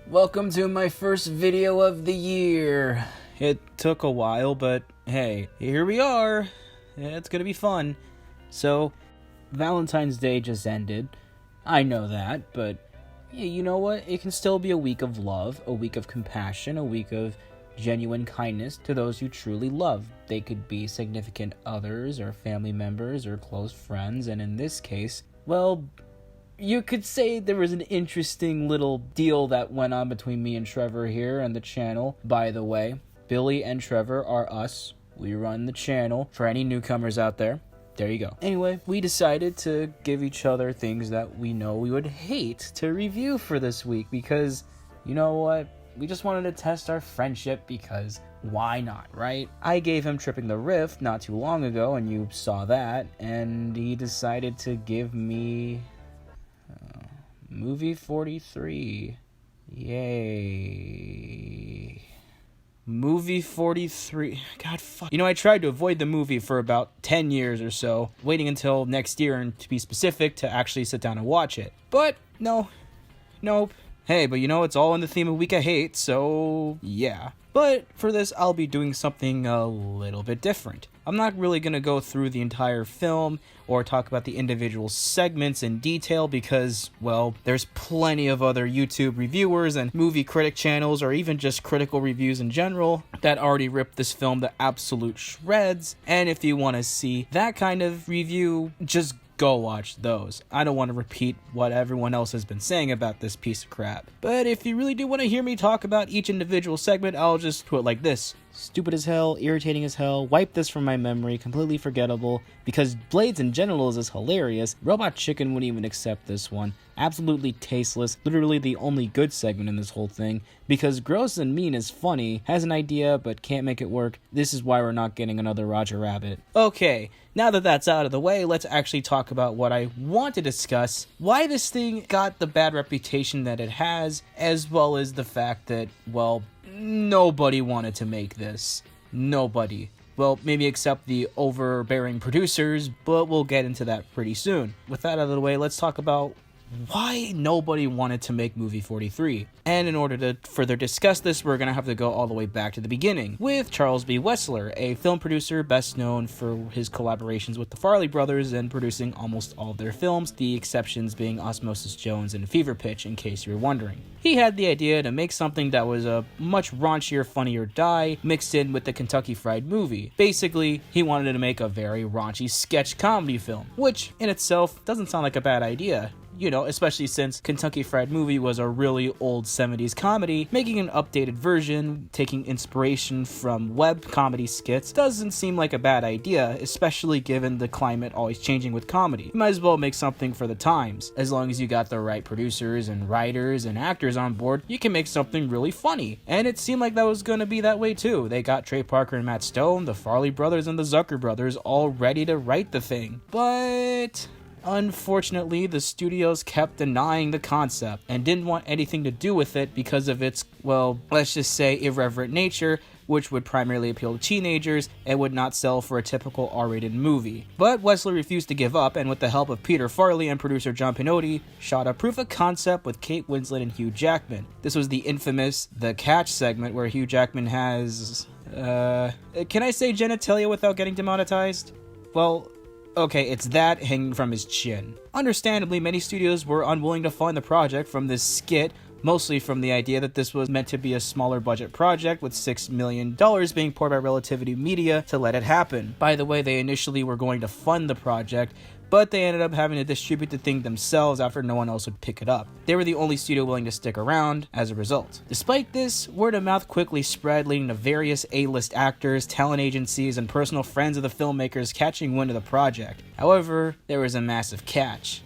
Welcome to my first video of the year. It took a while, but hey, here we are. It's gonna be fun. So, Valentine's Day just ended. I know that, but yeah, you know what? It can still be a week of love, a week of compassion, a week of genuine kindness to those you truly love. They could be significant others, or family members, or close friends, and in this case, well, you could say there was an interesting little deal that went on between me and Trevor here on the channel. By the way, Billy and Trevor are us. We run the channel for any newcomers out there. There you go. Anyway, we decided to give each other things that we know we would hate to review for this week because, you know what? We just wanted to test our friendship because why not, right? I gave him Tripping the Rift not too long ago, and you saw that, and he decided to give me Movie 43. Yay. Movie 43. God, fuck. You know, I tried to avoid the movie for about 10 years or so, waiting until next year, and to be specific, to actually sit down and watch it. But, no. Nope. Hey, but you know, it's all in the theme of Week I Hate, so yeah. But for this, I'll be doing something a little bit different. I'm not really going to go through the entire film or talk about the individual segments in detail because, well, there's plenty of other YouTube reviewers and movie critic channels or even just critical reviews in general that already ripped this film to absolute shreds. And if you want to see that kind of review, just go watch those. I don't want to repeat what everyone else has been saying about this piece of crap. But if you really do want to hear me talk about each individual segment, I'll just put it like this. Stupid as hell, irritating as hell, wipe this from my memory, completely forgettable, because Blades and Genitals is hilarious, Robot Chicken wouldn't even accept this one, absolutely tasteless, literally the only good segment in this whole thing, because Gross and Mean is funny, has an idea but can't make it work, this is why we're not getting another Roger Rabbit. Okay, now that that's out of the way, let's actually talk about what I want to discuss, why this thing got the bad reputation that it has, as well as the fact that, well, nobody wanted to make this. Nobody. Well, maybe except the overbearing producers, but we'll get into that pretty soon. With that out of the way, let's talk about why nobody wanted to make Movie 43. And in order to further discuss this, we're going to have to go all the way back to the beginning, with Charles B. Wessler, a film producer best known for his collaborations with the Farrelly brothers and producing almost all of their films, the exceptions being Osmosis Jones and Fever Pitch, in case you're wondering. He had the idea to make something that was a much raunchier, funnier Die mixed in with the Kentucky Fried Movie. Basically, he wanted to make a very raunchy sketch comedy film, which in itself doesn't sound like a bad idea. You know, especially since Kentucky Fried Movie was a really old 70s comedy, making an updated version, taking inspiration from web comedy skits, doesn't seem like a bad idea, especially given the climate always changing with comedy. You might as well make something for the times. As long as you got the right producers and writers and actors on board, you can make something really funny. And it seemed like that was going to be that way too. They got Trey Parker and Matt Stone, the Farrelly brothers and the Zucker brothers all ready to write the thing. But unfortunately, the studios kept denying the concept and didn't want anything to do with it because of its, well, let's just say irreverent nature, which would primarily appeal to teenagers and would not sell for a typical R-rated movie. But Wessler refused to give up, and with the help of Peter Farrelly and producer John Pinotti, shot a proof of concept with Kate Winslet and Hugh Jackman. This was the infamous The Catch segment where Hugh Jackman has, can I say genitalia without getting demonetized? Well, okay, it's that hanging from his chin. Understandably, many studios were unwilling to fund the project from this skit, mostly from the idea that this was meant to be a smaller budget project with $6 million being poured by Relativity Media to let it happen. By the way, they initially were going to fund the project, but they ended up having to distribute the thing themselves after no one else would pick it up. They were the only studio willing to stick around as a result. Despite this, word of mouth quickly spread, leading to various A-list actors, talent agencies, and personal friends of the filmmakers catching wind of the project. However, there was a massive catch.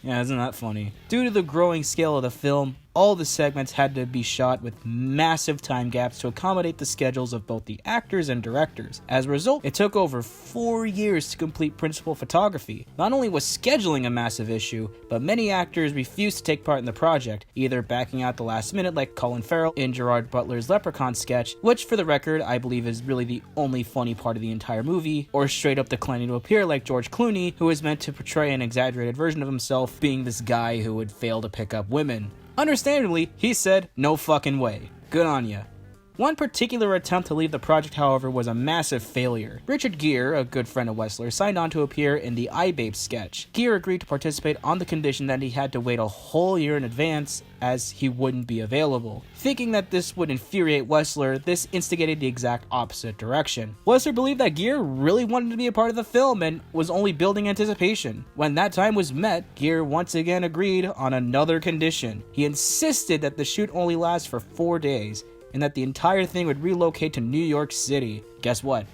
Yeah, isn't that funny? Due to the growing scale of the film, all the segments had to be shot with massive time gaps to accommodate the schedules of both the actors and directors. As a result, it took over 4 years to complete principal photography. Not only was scheduling a massive issue, but many actors refused to take part in the project, either backing out the last minute like Colin Farrell in Gerard Butler's Leprechaun sketch, which for the record I believe is really the only funny part of the entire movie, or straight up declining to appear like George Clooney, who is meant to portray an exaggerated version of himself being this guy who would fail to pick up women. Understandably, he said, no fucking way. Good on ya. One particular attempt to leave the project, however, was a massive failure. Richard Gere, a good friend of Wessler, signed on to appear in the iBabe sketch. Gere agreed to participate on the condition that he had to wait a whole year in advance, as he wouldn't be available. Thinking that this would infuriate Wessler, this instigated the exact opposite direction. Wessler believed that Gere really wanted to be a part of the film and was only building anticipation. When that time was met, Gere once again agreed on another condition. He insisted that the shoot only last for 4 days, and that the entire thing would relocate to New York City. Guess what?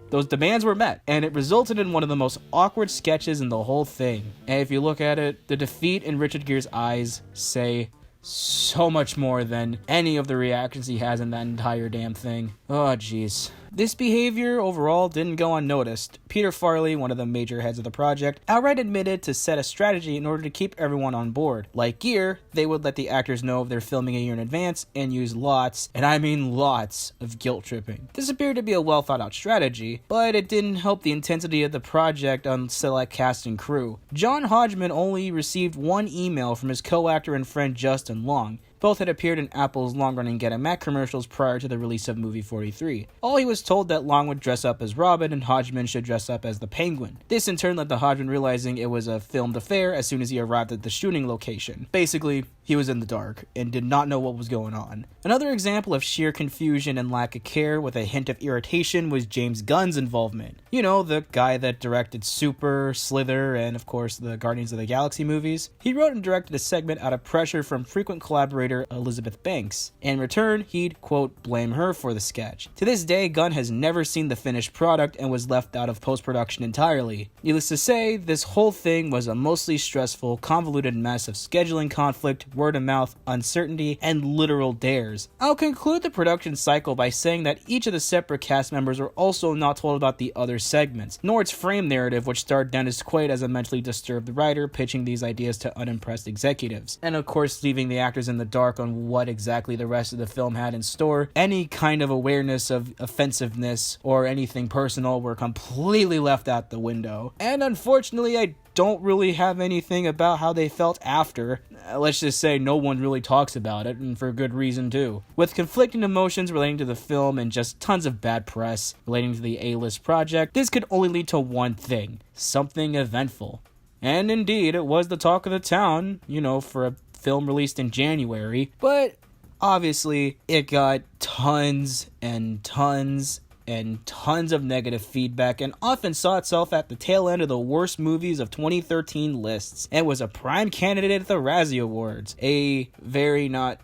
Those demands were met, and it resulted in one of the most awkward sketches in the whole thing. And if you look at it, the defeat in Richard Gere's eyes say so much more than any of the reactions he has in that entire damn thing. Oh, jeez. This behavior overall didn't go unnoticed. Peter Farley, one of the major heads of the project, outright admitted to set a strategy in order to keep everyone on board. Like Gere, they would let the actors know if they're filming a year in advance and use lots, and I mean lots, of guilt tripping. This appeared to be a well thought out strategy, but it didn't help the intensity of the project on select cast and crew. John Hodgman only received one email from his co-actor and friend Justin Long. Both had appeared in Apple's long-running Get 'Em Mac commercials prior to the release of movie 43. All he was told that Long would dress up as Robin and Hodgman should dress up as the Penguin. This in turn led to Hodgman realizing it was a filmed affair as soon as he arrived at the shooting location. Basically, he was in the dark and did not know what was going on. Another example of sheer confusion and lack of care with a hint of irritation was James Gunn's involvement. You know, the guy that directed Super, Slither, and of course the Guardians of the Galaxy movies. He wrote and directed a segment out of pressure from frequent collaborator Elizabeth Banks. In return, he'd, quote, blame her for the sketch. To this day, Gunn has never seen the finished product and was left out of post-production entirely. Needless to say, this whole thing was a mostly stressful, convoluted mess of scheduling conflict, word of mouth, uncertainty, and literal dares. I'll conclude the production cycle by saying that each of the separate cast members were also not told about the other segments, nor its frame narrative, which starred Dennis Quaid as a mentally disturbed writer pitching these ideas to unimpressed executives. And of course, leaving the actors in the dark on what exactly the rest of the film had in store. Any kind of awareness of offensiveness or anything personal were completely left out the window. And unfortunately, I don't really have anything about how they felt after. Let's just say no one really talks about it, and for good reason too. With conflicting emotions relating to the film and just tons of bad press relating to the A-list project, this could only lead to one thing: something eventful. And indeed, it was the talk of the town, for a film released in January, but obviously it got tons and tons and tons of negative feedback and often saw itself at the tail end of the worst movies of 2013 lists and was a prime candidate at the Razzie Awards, a very not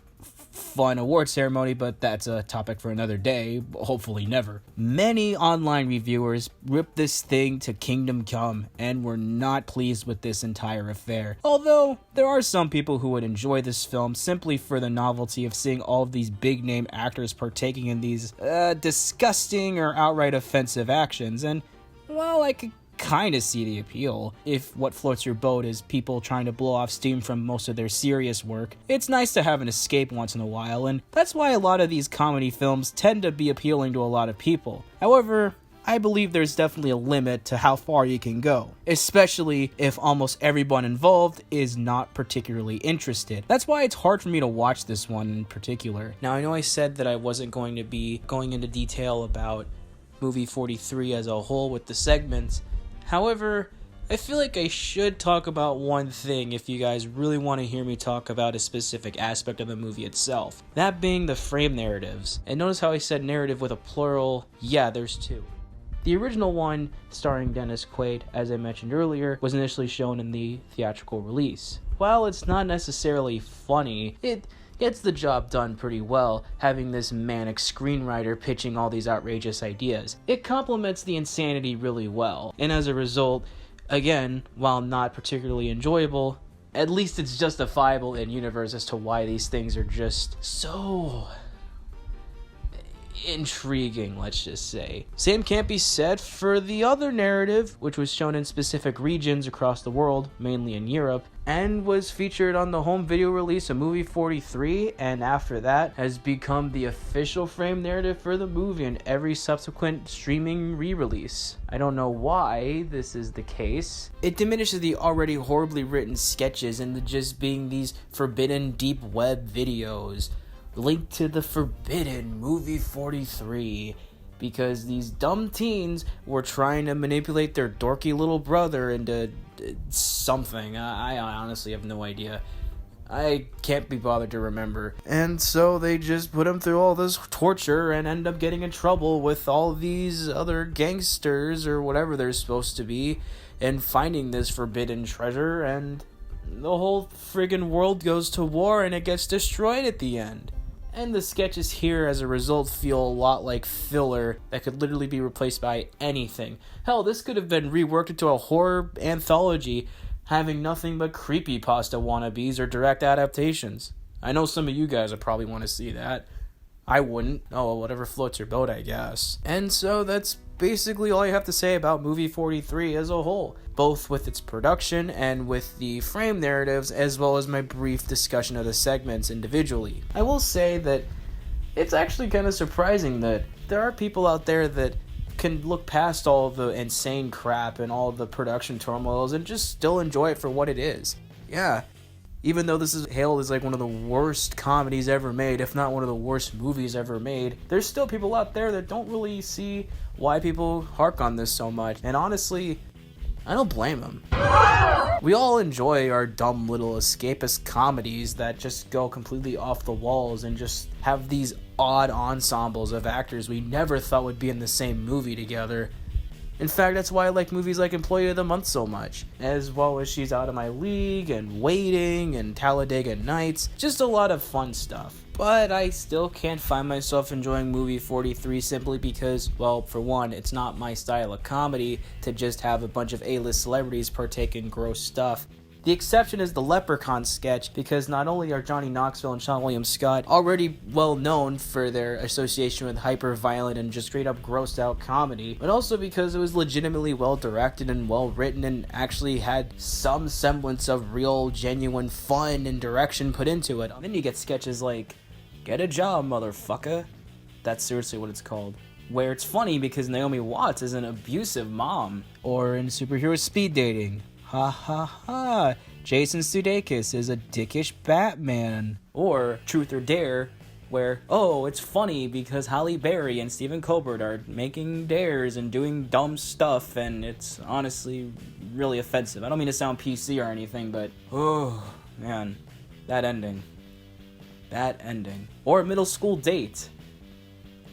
fun award ceremony, but that's a topic for another day, hopefully never. Many online reviewers ripped this thing to kingdom come and were not pleased with this entire affair. Although, there are some people who would enjoy this film simply for the novelty of seeing all of these big name actors partaking in these disgusting or outright offensive actions, and well, I could kind of see the appeal. If what floats your boat is people trying to blow off steam from most of their serious work, it's nice to have an escape once in a while, and that's why a lot of these comedy films tend to be appealing to a lot of people. However, I believe there's definitely a limit to how far you can go, especially if almost everyone involved is not particularly interested. That's why it's hard for me to watch this one in particular. Now, I know I said that I wasn't going to be going into detail about movie 43 as a whole with the segments. However, I feel like I should talk about one thing if you guys really want to hear me talk about a specific aspect of the movie itself. That being the frame narratives. And notice how I said narrative with a plural. Yeah, there's two. The original one, starring Dennis Quaid, as I mentioned earlier, was initially shown in the theatrical release. While it's not necessarily funny, it gets the job done pretty well, having this manic screenwriter pitching all these outrageous ideas. It complements the insanity really well, and as a result, again, while not particularly enjoyable, at least it's justifiable in universe as to why these things are just so intriguing, let's just say. Same can't be said for the other narrative, which was shown in specific regions across the world, mainly in Europe, and was featured on the home video release of movie 43, and after that has become the official frame narrative for the movie in every subsequent streaming re-release. I don't know why this is the case. It diminishes the already horribly written sketches into just being these forbidden deep web videos linked to the forbidden movie 43, because these dumb teens were trying to manipulate their dorky little brother into something. I honestly have no idea. I can't be bothered to remember. And so they just put him through all this torture and end up getting in trouble with all these other gangsters or whatever they're supposed to be, and finding this forbidden treasure, and the whole friggin' world goes to war and it gets destroyed at the end. And the sketches here, as a result, feel a lot like filler that could literally be replaced by anything. Hell, this could have been reworked into a horror anthology, having nothing but creepypasta wannabes or direct adaptations. I know some of you guys would probably want to see that. I wouldn't. Oh, well, whatever floats your boat, I guess. And so that's basically all I have to say about movie 43 as a whole, both with its production and with the frame narratives, as well as my brief discussion of the segments individually. I will say that it's actually kind of surprising that there are people out there that can look past all the insane crap and all the production turmoils and just still enjoy it for what it is. Yeah. Even though this is hailed as like one of the worst comedies ever made, if not one of the worst movies ever made, there's still people out there that don't really see why people hark on this so much. And honestly, I don't blame them. We all enjoy our dumb little escapist comedies that just go completely off the walls and just have these odd ensembles of actors we never thought would be in the same movie together. In fact, that's why I like movies like Employee of the Month so much, as well as She's Out of My League, and Waiting, and Talladega Nights. Just a lot of fun stuff. But I still can't find myself enjoying movie 43 simply because, well, for one, it's not my style of comedy to just have a bunch of A-list celebrities partake in gross stuff. The exception is the Leprechaun sketch, because not only are Johnny Knoxville and Seann William Scott already well known for their association with hyper-violent and just straight-up grossed-out comedy, but also because it was legitimately well-directed and well-written and actually had some semblance of real, genuine fun and direction put into it. And then you get sketches like, Get a Job, Motherfucker. That's seriously what it's called. Where it's funny because Naomi Watts is an abusive mom. Or in Superhero Speed Dating. Ha ha ha, Jason Sudeikis is a dickish Batman. Or Truth or Dare, where, oh, it's funny because Halle Berry and Stephen Colbert are making dares and doing dumb stuff, and it's honestly really offensive. I don't mean to sound PC or anything, but, oh, man, that ending. Or Middle School Date.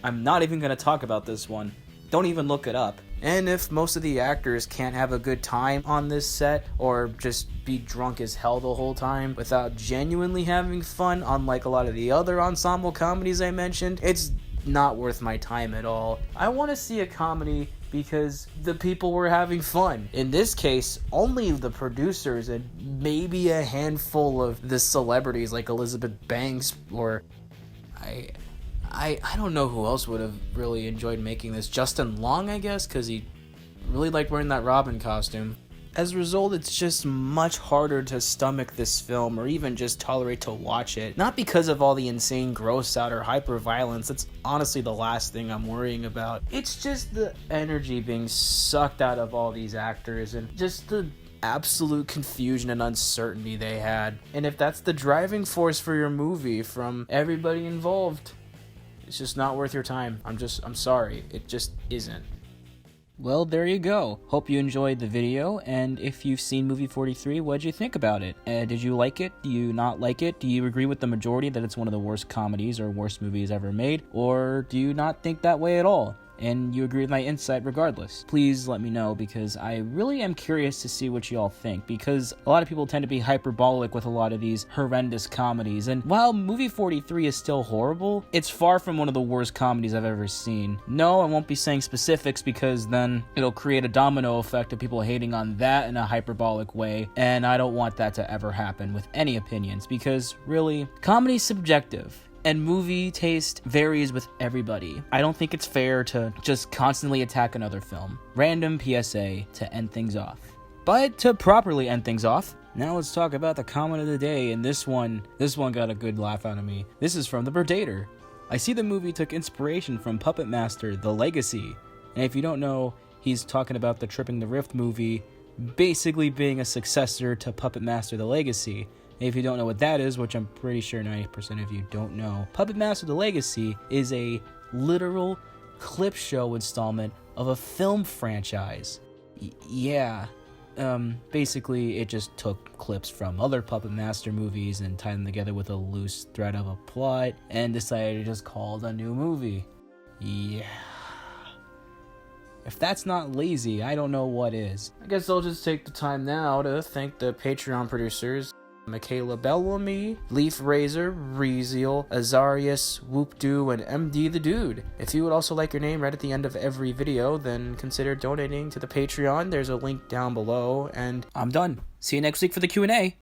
I'm not even going to talk about this one. Don't even look it up. And if most of the actors can't have a good time on this set, or just be drunk as hell the whole time without genuinely having fun, unlike a lot of the other ensemble comedies I mentioned, it's not worth my time at all. I want to see a comedy because the people were having fun. In this case, only the producers and maybe a handful of the celebrities like Elizabeth Banks or I don't know who else would have really enjoyed making this. Justin Long, I guess, because he really liked wearing that Robin costume. As a result, it's just much harder to stomach this film or even just tolerate to watch it. Not because of all the insane gross out or hyper violence, that's honestly the last thing I'm worrying about. It's just the energy being sucked out of all these actors and just the absolute confusion and uncertainty they had. And if that's the driving force for your movie from everybody involved, it's just not worth your time. I'm sorry. It just isn't. Well, there you go. Hope you enjoyed the video, and if you've seen movie 43, what'd you think about it? Did you like it? Do you not like it? Do you agree with the majority that it's one of the worst comedies or worst movies ever made? Or do you not think that way at all? And you agree with my insight regardless? Please let me know, because I really am curious to see what you all think, because a lot of people tend to be hyperbolic with a lot of these horrendous comedies, and while movie 43 is still horrible, it's far from one of the worst comedies I've ever seen. No, I won't be saying specifics, because then it'll create a domino effect of people hating on that in a hyperbolic way, and I don't want that to ever happen with any opinions, because really, comedy's subjective. and movie taste varies with everybody. I don't think it's fair to just constantly attack another film. Random PSA to end things off. But to properly end things off, now let's talk about the comment of the day, and this one got a good laugh out of me. This is from the Predator. I see the movie took inspiration from Puppet Master: The Legacy. And if you don't know, he's talking about the Tripping the Rift movie basically being a successor to Puppet Master: The Legacy. And if you don't know what that is, which I'm pretty sure 90% of you don't know, Puppet Master: The Legacy is a literal clip show installment of a film franchise. Basically it just took clips from other Puppet Master movies and tied them together with a loose thread of a plot and decided to just call it a new movie. Yeah. If that's not lazy, I don't know what is. I guess I'll just take the time now to thank the Patreon producers: Michaela Bellamy, Leaf Razor, Rezeal, Azarius, Whoop-Doo, and MD the Dude. If you would also like your name read at the end of every video, then consider donating to the Patreon. There's a link down below, and I'm done. See you next week for the Q&A.